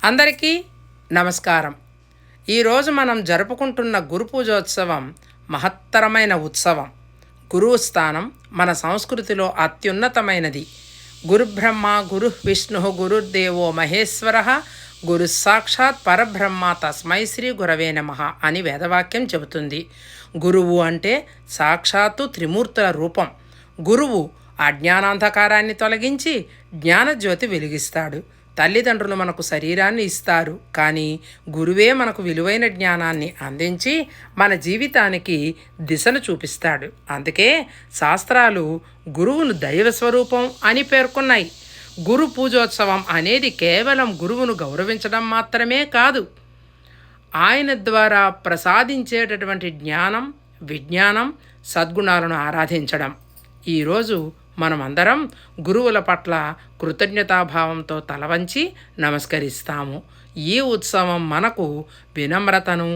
అందరికీ నమస్కారం. ఈరోజు మనం జరుపుకుంటున్న గురు పూజోత్సవం మహత్తరమైన ఉత్సవం. గురువు స్థానం మన సంస్కృతిలో అత్యున్నతమైనది. గురుబ్రహ్మ గురు విష్ణు గురుర్దేవో మహేశ్వర గురు సాక్షాత్ పరబ్రహ్మ తస్మై శ్రీ గురవే నమః అని వేదవాక్యం చెబుతుంది. గురువు అంటే సాక్షాత్తు త్రిమూర్తుల రూపం. గురువు అజ్ఞానాంధకారాన్ని తొలగించి జ్ఞానజ్యోతి వెలిగిస్తాడు. తల్లిదండ్రులు మనకు శరీరాన్ని ఇస్తారు, కానీ గురువే మనకు విలువైన జ్ఞానాన్ని అందించి మన జీవితానికి దిశను చూపిస్తాడు. అందుకే శాస్త్రాలు గురువును దైవ స్వరూపం అని పేర్కొన్నాయి. గురు పూజోత్సవం అనేది కేవలం గురువును గౌరవించడం మాత్రమే కాదు, ఆయన ద్వారా ప్రసాదించేటటువంటి జ్ఞానం, విజ్ఞానం, సద్గుణాలను ఆరాధించడం. ఈరోజు మనమందరం గురువుల పట్ల కృతజ్ఞతాభావంతో తలవంచి నమస్కరిస్తాము. ఈ ఉత్సవం మనకు వినమ్రతను,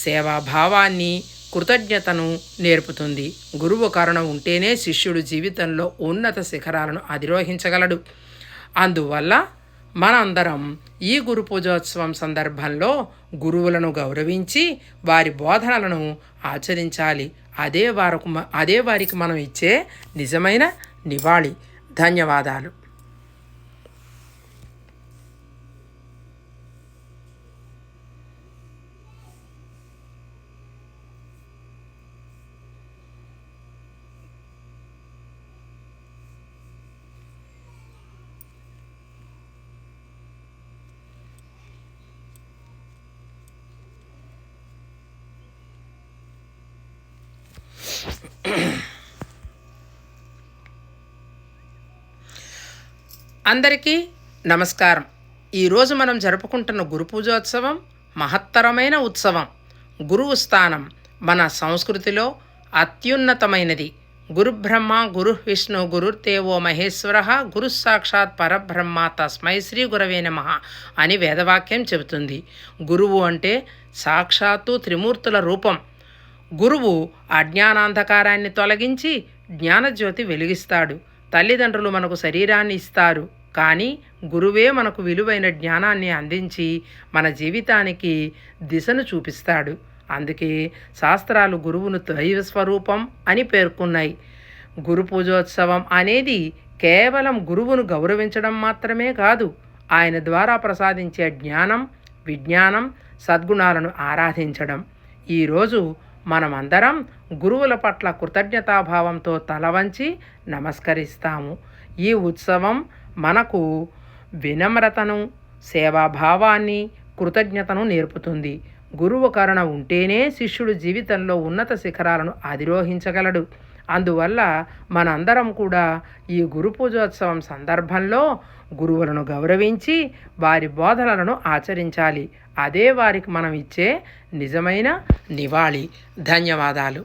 సేవాభావాన్ని, కృతజ్ఞతను నేర్పుతుంది. గురువు కరుణ ఉంటేనే శిష్యుడు జీవితంలో ఉన్నత శిఖరాలను అధిరోహించగలడు. అందువల్ల మనందరం ఈ గురు పూజోత్సవం సందర్భంలో గురువులను గౌరవించి వారి బోధనలను ఆచరించాలి. అదే వారికి మనం ఇచ్చే నిజమైన నివాళి. ధన్యవాదాలు. అందరికీ నమస్కారం. ఈరోజు మనం జరుపుకుంటున్న గురు పూజోత్సవం మహత్తరమైన ఉత్సవం. గురువు స్థానం మన సంస్కృతిలో అత్యున్నతమైనది. గురుబ్రహ్మ గురు విష్ణు గురుర్దేవో మహేశ్వర గురు సాక్షాత్ పరబ్రహ్మ తస్మై శ్రీ గురవే నమః అని వేదవాక్యం చెబుతుంది. గురువు అంటే సాక్షాత్తు త్రిమూర్తుల రూపం. గురువు అజ్ఞానాంధకారాన్ని తొలగించి జ్ఞానజ్యోతి వెలిగిస్తాడు. తల్లిదండ్రులు మనకు శరీరాన్ని ఇస్తారు, కానీ గురువే మనకు విలువైన జ్ఞానాన్ని అందించి మన జీవితానికి దిశను చూపిస్తాడు. అందుకే శాస్త్రాలు గురువును దైవ స్వరూపం అని పేర్కొన్నాయి. గురు పూజోత్సవం అనేది కేవలం గురువును గౌరవించడం మాత్రమే కాదు, ఆయన ద్వారా ప్రసాదించే జ్ఞానం, విజ్ఞానం, సద్గుణాలను ఆరాధించడం. ఈరోజు మనమందరం గురువుల పట్ల కృతజ్ఞతాభావంతో తలవంచి నమస్కరిస్తాము. ఈ ఉత్సవం మనకు వినమ్రతను, సేవాభావాన్ని, కృతజ్ఞతను నేర్పుతుంది. గురువు కరుణ ఉంటేనే శిష్యుడు జీవితంలో ఉన్నత శిఖరాలను అధిరోహించగలడు. అందువల్ల మనందరం కూడా ఈ గురు పూజోత్సవం సందర్భంలో గురువులను గౌరవించి వారి బోధనలను ఆచరించాలి. అదే వారికి మనం ఇచ్చే నిజమైన నివాళి. ధన్యవాదాలు.